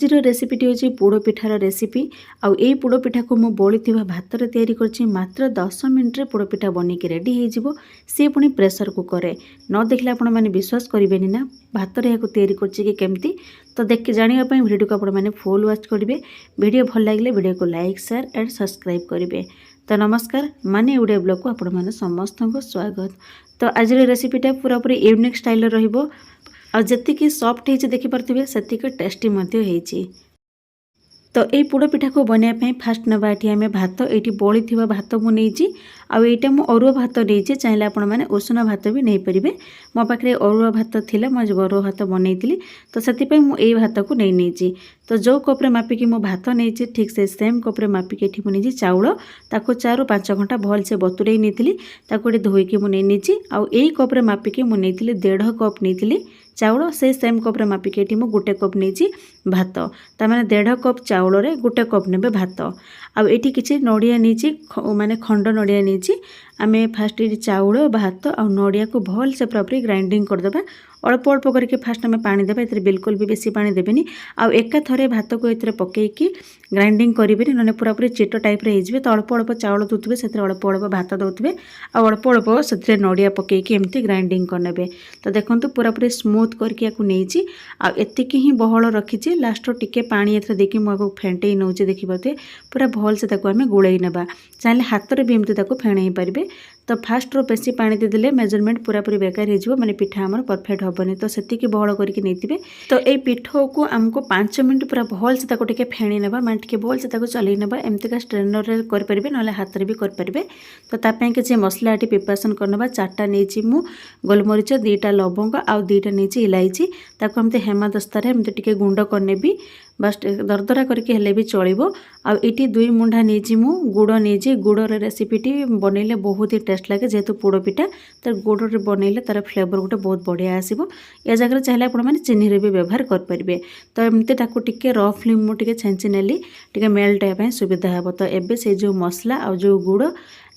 आजर रेसिपीटी हूँ पोड़ पिठार रेसिपी आउ यही पोड़ पिठा को मु बड़ी भात या मात्र 10 मिनिट रे पोड़ पिठा बनईक रेडी हो सी पुणी प्रेसर कुकर न देखले आपण मैंने विश्वास करेंगे ना भात करमती। तो देख जानापी भिडियो को आपने फुल वाच करेंगे। भिडियो भल लगे भिडियो को लाइक शेयर एंड सब्सक्राइब करेंगे। तो नमस्कार माने ओडिया ब्लॉग को आपण मैंने समस्त को स्वागत। तो आज रेसिपीटा पूरा पूरी यूनिक स्टाइल रहिबो आ जतिकी सॉफ्ट होइछि देखि परथिबे सेतिक टेस्टी मध्य होइछि। तो यही पोड़ पिठा को बनवाई फास्ट नवा ये आम भात ये बड़ी थी भात मुझे आईटा मु अरुआ भात नहीं चाहिए आपण मैंने उषुना भात भी नहीं पारे। मो पाखे अरुआ भात थिला मुझे अरुआ भात बनई तो से मुझे भात को नहीं तो जो कप्रे मापिकी मो भात नहीं ठीक से सेम कप्रे मापिकी ये मुझे चाउल ताको 4 ରୁ 5 घंटा भल से बतुरे नहीं धोईकी मुझे आउ यही कप्रे मापिकी मुझे 1.5 कप नहीं चाउल से सेम कप्रे मापिकी ये गोटे कप नहीं भात ताने 1.5 कप चाउल रे गोटे कप ने भात आउ ये किसी नड़िया नहीं माने खंड नड़िया नहीं आम फास्ट चाउल भात आ नड़िया को भल से पूरा ग्राइंडिंग करदे अल्प अल्प करके फास्ट आम पानी देवा ये बिल्कुल भी बेसी पानी देवेनि आउ एका थरे भात को ये पकईकी ग्राइंडिंग करेंगे ना पूरा पूरी चीट टाइप हो तो अल्प अल्प चाउल दूसरे से अल्प अल्प भात दौथे आउ अल्प अल्प से नड़िया पकईकी एमती ग्राइंडिंग करने। तो देखो पूरा पूरी स्मूथ करके नहीं आती ही बहल रखी लास्ट टिके पानी एथर देखिए मुझे फेंटे नौ देखिए पूरा भल से आम गोलई ना चाहिए हाथ में भी एमती फेणई पारे। तो फास्ट रो बेसी पानी देदेले मेजरमेंट पूरा पूरी बेकार हो माने पिठा आमर परफेक्ट हेनी तो सेतिकी बहल करके नहीं। तो ये पिठो को आमको 5 मिनट पूरा भल से टिके फेणी ना माने टिके भल से चलई ना एमतीका स्ट्रेनर रे करें ना हाथ में भी करें। तो तापाई किसी मसला ये प्रिपरेसन करना 4टा नहीं मु गोलमरीच 2टा लवंग आउ 2टा नहीं इलायची ताको एमती हेमा दस्तारे एमती टिके गुंड करने भी बस दरदरा करके हेले भी चलिबो। आ इटी 2 मुंडा नहीं मु गुड़ नहीं गुड़र रेसिपीटी बनइले बहुत ही टेस्ट लगे जेहेतु पोड़ पिठा तो गुड़ बनइले तार फ्लेवर गोटे बहुत बढ़िया आसीबो। या जगह चाहिए आपण मैंने चीनी रे भी व्यवहार करेंगे। तो एमती ताकू टिके रफली मुझे छेंची नेली टिके मेल्ट होगा सुविधा हे। तो एबे से जो मसला आ जो गुड़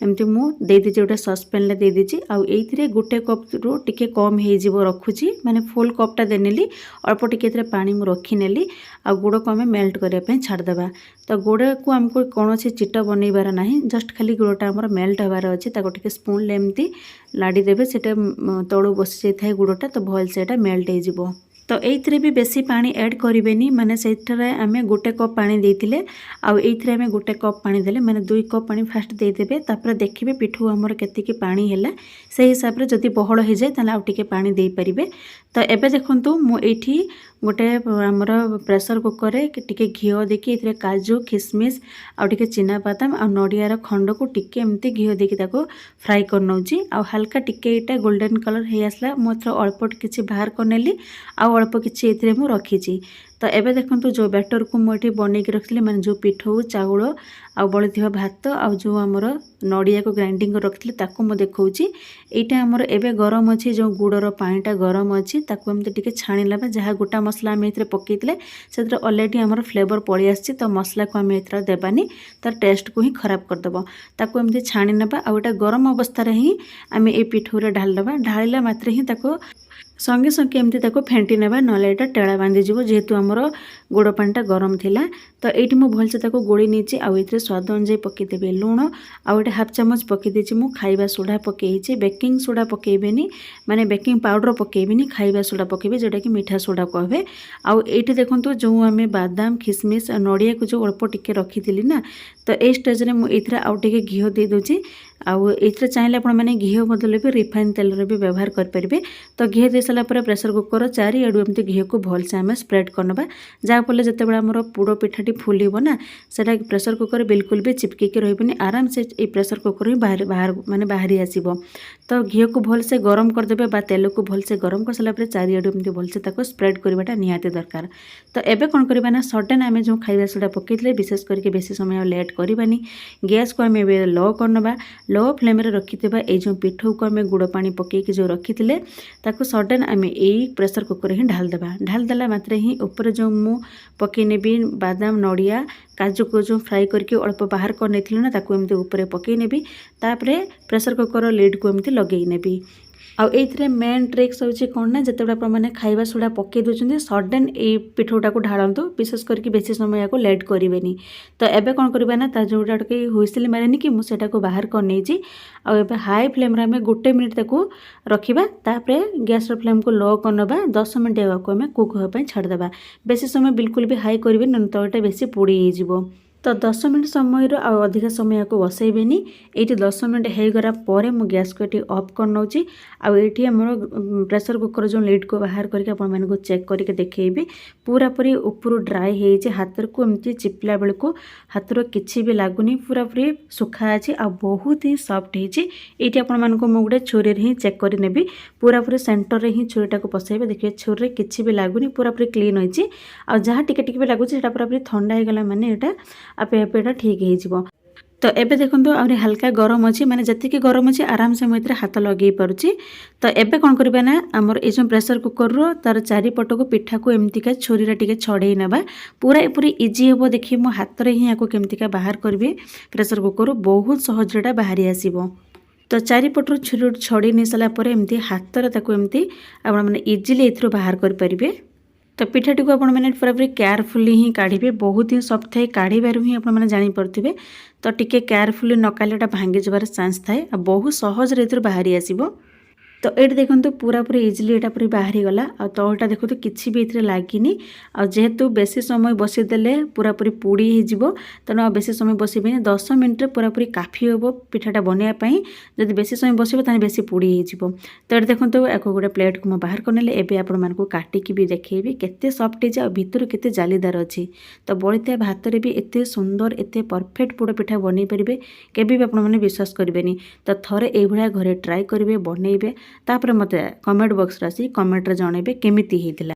एमती मुझे गोटे ससपेन दे दीजिए आउ ये गोटे कप रू टिके कम हो रखुची माने फुल कपटा देनेली अल्प टिके पानी मु रखीनेली आ गुड़ को आम मेल्ट करने छाड़देवा। तो गुड़ को आमको कौन चिट बनइबार ना जस्ट खाली गुड़टा आम मेल्ट होबार अच्छे टिके स्पून एमती लाड़ी देवे से तलू बसी जाए गुड़टा तो भल से मेल्ट हो। तो ये भी बेसी पानी ऐड करें माने से आम गोटे कप पानी देते आउ ये आम गोटे कप पानी देले माने 2 कप पानी फास्ट देदेवे तापर देखिए पिठू आमर केतिकी पानी है से हिसाब से जदि बहल हो जाए ताले आउ टिके पानी दे पारिबे। तो एबे देखंतु मु एठी गोटे आमर प्रेसर कुकर रे टिके घिओ देकी इथरे काजू किशमिश आउ टिके चिना बादाम आ नड़ियार खंड को टिके एमती घिओ देकी ताको फ्राई कर नउची आउ हल्का टिके इटा गोल्डन कलर हे आसला मु एथर अल्प किछि बाहर करनेली आउ अल्प किछि एथरे मु रखीची। तो एबे देखंतु जो बैटर को मुझे बनईक रखी मैंने जो पिठो चाउल आउ बड़ी भात आउ जो आमर नड़िया को ग्राइंडिंग रखी ताकू मु देखौची एटा आमर एबे गरम अच्छी जो गुड़र पानीटा गरम अच्छी ताकू एमती टिके छाणीला जहाँ गोटा मसला आम एथरे पकईले से अलरेडी आमर फ्लेवर पड़ी आसी तो मसला को आम एथर देबानी तार टेस्ट को ही खराब करदेव ताकू एमती छाणी नेबा आउ एटा गरम अवस्था ही आम ए पिठोरे ढालदेबा ढालिला मात्रे ही ताकू संगे संगे एमती ताको फेंटी नेबा नले एटा टेड़ा बांधी जीवो जेहेतु आमर गुड़ पानीटा गरम थिला। तो ये मुझे भलसे ताको गोली नहीं आउ ये स्वाद अनुजाई पकईदेवे लुण आउ ये हाफ चामच पकई देछि मु खाइबा सोडा पकईछि बेकिंग सोडा पकईबेनी माने बेकिंग पाउडर पकईबेनी खाइबा सोडा पकईबे जोटा कि मीठा सोडा कहबे। आउ ये देखंतु जो आम बादाम किशमिश नड़िया को जो अल्प टिके रखी ना तो ये स्टेज रे मु इथरा आउ टिके घिओ दे दोछि आउ ये चाहिए आपण मैंने घिओ बदले भी रिफाइन तेल रे भी व्यवहार करेंगे। तो घी दे सारा पर प्रेसर कुकर चारिआडू एमती घी को भलसे आम स्प्रेड करनबा जहाँफल जितेबाला आमर पोड़ पिठाटी फुलिब ना से प्रेसर कुकर बिल्कुल भी चिपकिकी रही आराम से ये प्रेसर कुकर ही बाहर माने बाहरी आसीबो। तो घी को भलसे गरम करदेवे बा तेल को भलसे गरम कर सारा चारिआडू एमती भलसे ताको स्प्रेड करवाटा निहाती दरकार। तो एबे कौन करबा ना सडन आम जो खाइबा सोडा पकईले विशेष करके बेसी समय लेट करबानी गैस को आम लो करनबा लो फ्लेम रे रखिथिबा ए जो पिठो को आम गुड़ पानी पकईकी जो रखीथिले ताको सडन आम यही प्रेसर कुकर ही ढाल देला मात्रे ही ऊपर जो मु पकई नेबी बादाम नड़िया काजू को जो फ्राई करके अल्प बाहर कर नहीं ना ताको एमती ऊपर पकई नेबी तापरे प्रेसर कुकर लिड को एमती लगई नेबी। ଆଉ ଏଇଥିରେ ମେନ୍ ଟ୍ରିକ୍ସ ହେଉଛି କ'ଣ ନା, ଯେତେବେଳେ ଆପଣମାନେ ଖାଇବା ସୋଡ଼ା ପକାଇ ଦେଉଛନ୍ତି ସଡେନ୍ ଏଇ ପିଠଉଟାକୁ ଢାଳନ୍ତୁ, ବିଶେଷ କରିକି ବେଶୀ ସମୟ ୟାକୁ ଲେଟ୍ କରିବେନି। ତ ଏବେ କ'ଣ କରିବା ନା, ତା ଯେଉଁଟା ଟିକେ ହୁଇସିଲ୍ ମାରେନି କି, ମୁଁ ସେଇଟାକୁ ବାହାର କରିନେଇଛି। ଆଉ ଏବେ ହାଇ ଫ୍ଲେମ୍ରେ ଆମେ 1 ମିନିଟ୍ ତାକୁ ରଖିବା, ତାପରେ ଗ୍ୟାସ୍ର ଫ୍ଲେମ୍କୁ ଲୋ କରିନେବା, 10 ମିନିଟ୍ ଏହାକୁ ଆମେ କୁକ୍ ହେବା ପାଇଁ ଛାଡ଼ିଦେବା। ବେଶୀ ସମୟ ବିଲକୁଲ ବି ହାଇ କରିବେନି, ନହେଲେ ତଳଟା ବେଶୀ ପୋଡ଼ି ହେଇଯିବ। ତ 10 ମିନିଟ୍ ସମୟରୁ ଆଉ ଅଧିକା ସମୟ ୟାକୁ ବସାଇବେନି। ଏଇଠି 10 ମିନିଟ୍ ହେଇଗଲା ପରେ ମୁଁ ଗ୍ୟାସ୍କୁ ଏଠି ଅଫ୍ କରିନେଉଛି। ଆଉ ଏଇଠି ଆମର ପ୍ରେସର୍ କୁକର୍ ଯେଉଁ ଲିଡ଼୍କୁ ବାହାର କରିକି ଆପଣମାନଙ୍କୁ ଚେକ୍ କରିକି ଦେଖେଇବି। ପୁରାପୁରି ଉପରୁ ଡ୍ରାଏ ହେଇଛି, ହାତକୁ ଏମିତି ଚିପିଲା ବେଳକୁ ହାତର କିଛି ବି ଲାଗୁନି, ପୁରାପୁରି ଶୁଖା ଅଛି ଆଉ ବହୁତ ହିଁ ସଫ୍ଟ ହେଇଛି। ଏଇଠି ଆପଣମାନଙ୍କୁ ମୁଁ ଗୋଟେ ଛୁରୀରେ ହିଁ ଚେକ୍ କରି ନେବି। ପୁରାପୁରି ସେଣ୍ଟରରେ ହିଁ ଛୁରୀଟାକୁ ପଶାଇବେ, ଦେଖିବେ ଛୁରୀରେ କିଛି ବି ଲାଗୁନି, ପୁରାପୁରି କ୍ଲିନ୍ ହୋଇଛି। ଆଉ ଯାହା ଟିକେ ଟିକେ ବି ଲାଗୁଛି ସେଇଟା ପୁରାପୁରି ଥଣ୍ଡା ହେଇଗଲା ମାନେ ଏଇଟା ଆପେ ଆପେ ଏଇଟା ଠିକ୍ ହେଇଯିବ। ତ ଏବେ ଦେଖନ୍ତୁ ଆହୁରି ହାଲକା ଗରମ ଅଛି, ମାନେ ଯେତିକି ଗରମ ଅଛି ଆରାମସେ ମୁଁ ଏଥିରେ ହାତ ଲଗାଇ ପାରୁଛି। ତ ଏବେ କ'ଣ କରିବା ନା, ଆମର ଏଇ ଯେଉଁ ପ୍ରେସର୍ କୁକର୍ର ତା'ର ଚାରିପଟକୁ ପିଠାକୁ ଏମିତିକା ଛୁରୀରେ ଟିକେ ଛଡ଼େଇ ନେବା। ପୁରାପୁରି ଇଜି ହେବ। ଦେଖିବି ମୁଁ ହାତରେ ହିଁ ୟାକୁ କେମିତିକା ବାହାର କରିବି ପ୍ରେସର୍ କୁକର୍ରୁ, ବହୁତ ସହଜରେ ଏଇଟା ବାହାରି ଆସିବ। ତ ଚାରିପଟରୁ ଛୁରୀ ଛଡ଼େଇ ନେଇ ସାରିଲା ପରେ ଏମିତି ହାତରେ ତାକୁ ଏମିତି ଆପଣମାନେ ଇଜିଲି ଏଥିରୁ ବାହାର କରିପାରିବେ। ତ ପିଠାଟିକୁ ଆପଣମାନେ ପୁରାପୁରି କେୟାରଫୁଲି ହିଁ କାଢ଼ିବେ, ବହୁତ ହିଁ ସଫ୍ଟ ଥାଏ, କାଢ଼ିବାରୁ ହିଁ ଆପଣମାନେ ଜାଣିପାରୁଥିବେ। ତ ଟିକେ କେୟାରଫୁଲି ନ କାଢ଼ିଲେ ଏଇଟା ଭାଙ୍ଗିଯିବାର ଚାନ୍ସ ଥାଏ, ଆଉ ବହୁତ ସହଜରେ ଏଥିରୁ ବାହାରି ଆସିବ। ତ ଏଇଠି ଦେଖନ୍ତୁ ପୁରାପୁରି ଇଜିଲି ଏଇଟା ପୁରା ବାହାରିଗଲା। ଆଉ ତଳଟା ଦେଖନ୍ତୁ କିଛି ବି ଏଥିରେ ଲାଗିନି। ଆଉ ଯେହେତୁ ବେଶୀ ସମୟ ବସିଦେଲେ ପୁରାପୁରି ପୋଡ଼ି ହେଇଯିବ, ତେଣୁ ଆଉ ବେଶୀ ସମୟ ବସିବେନି। 10 ମିନିଟ୍ରେ ପୁରାପୁରି କାଫି ହେବ ପିଠାଟା ବନେଇବା ପାଇଁ। ଯଦି ବେଶୀ ସମୟ ବସିବ ତାହେଲେ ବେଶୀ ପୋଡ଼ି ହେଇଯିବ। ତ ଏଠି ଦେଖନ୍ତୁ ୟାକୁ ଗୋଟେ ପ୍ଲେଟ୍କୁ ମୁଁ ବାହାର କରିନେଲି। ଏବେ ଆପଣମାନଙ୍କୁ କାଟିକି ବି ଦେଖେଇବି କେତେ ସଫ୍ଟ ହେଇଛି ଆଉ ଭିତରୁ କେତେ ଜାଲିଦାର ଅଛି। ତ ବଳିଥିବା ଭାତରେ ବି ଏତେ ସୁନ୍ଦର, ଏତେ ପରଫେକ୍ଟ ପୋଡ଼ ପିଠା ବନେଇ ପାରିବେ, କେବେ ବି ଆପଣମାନେ ବିଶ୍ୱାସ କରିବେନି। ତ ଥରେ ଏଇଭଳିଆ ଘରେ ଟ୍ରାଏ କରିବେ, ବନେଇବେ, ତାପରେ ମୋତେ କମେଣ୍ଟ ବକ୍ସରେ ଆସି କମେଣ୍ଟରେ ଜଣାଇବେ କେମିତି ହେଇଥିଲା।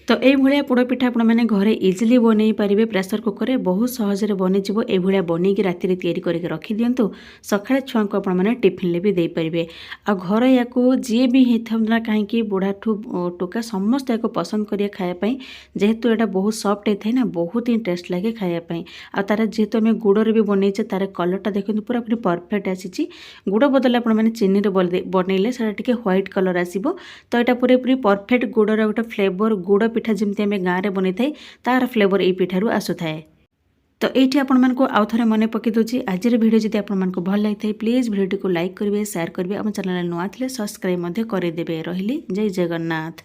ତ ଏଇଭଳିଆ ପୋଡ଼ପିଠା ଆପଣମାନେ ଘରେ ଇଜିଲି ବନେଇ ପାରିବେ। ପ୍ରେସର୍ କୁକର୍ରେ ବହୁତ ସହଜରେ ବନିଯିବ। ଏଇଭଳିଆ ବନେଇକି ରାତିରେ ତିଆରି କରିକି ରଖିଦିଅନ୍ତୁ, ସକାଳେ ଛୁଆଙ୍କୁ ଆପଣମାନେ ଟିଫିନ୍ରେ ବି ଦେଇପାରିବେ। ଆଉ ଘରେ ୟାକୁ ଯିଏ ବି ହେଇଥାନ୍ତୁ ନା କାହିଁକି, ବୁଢ଼ାଠୁ ଟୋକା ସମସ୍ତେ ୟାକୁ ପସନ୍ଦ କରିବେ ଖାଇବା ପାଇଁ। ଯେହେତୁ ଏଇଟା ବହୁତ ସଫ୍ଟ ହେଇଥାଏ ନା, ବହୁତ ହିଁ ଟେଷ୍ଟ ଲାଗେ ଖାଇବା ପାଇଁ। ଆଉ ତାର ଯେହେତୁ ଆମେ ଗୁଡ଼ରେ ବି ବନେଇଛେ, ତାର କଲର୍ଟା ଦେଖନ୍ତୁ ପୁରାପୁରି ପରଫେକ୍ଟ ଆସିଛି। ଗୁଡ଼ ବଦଳରେ ଆପଣମାନେ ଚିନିରେ ବନେଇଲେ ସେଇଟା ଟିକେ ହ୍ୱାଇଟ୍ କଲର୍ ଆସିବ। ତ ଏଇଟା ପୁରାପୁରି ପରଫେକ୍ଟ ଗୁଡ଼ର ଗୋଟେ ଫ୍ଲେଭର୍, ଗୁଡ଼ ପିଠା ଯେମିତି ଆମେ ଗାଁରେ ବନେଇଥାଏ ତାର ଫ୍ଲେଭର୍ ଏଇ ପିଠାରୁ ଆସୁଥାଏ। ତ ଏଇଠି ଆପଣମାନଙ୍କୁ ଆଉ ଥରେ ମନେ ପକାଇ ଦେଉଛି, ଆଜିର ଭିଡ଼ିଓ ଯଦି ଆପଣମାନଙ୍କୁ ଭଲ ଲାଗିଥାଏ ପ୍ଲିଜ୍ ଭିଡ଼ିଓଟିକୁ ଲାଇକ୍ କରିବେ, ସେୟାର କରିବେ, ଆମ ଚ୍ୟାନେଲରେ ନୂଆ ଥିଲେ ସବସ୍କ୍ରାଇବ୍ ମଧ୍ୟ କରିଦେବେ। ରହିଲି, ଜୟ ଜଗନ୍ନାଥ।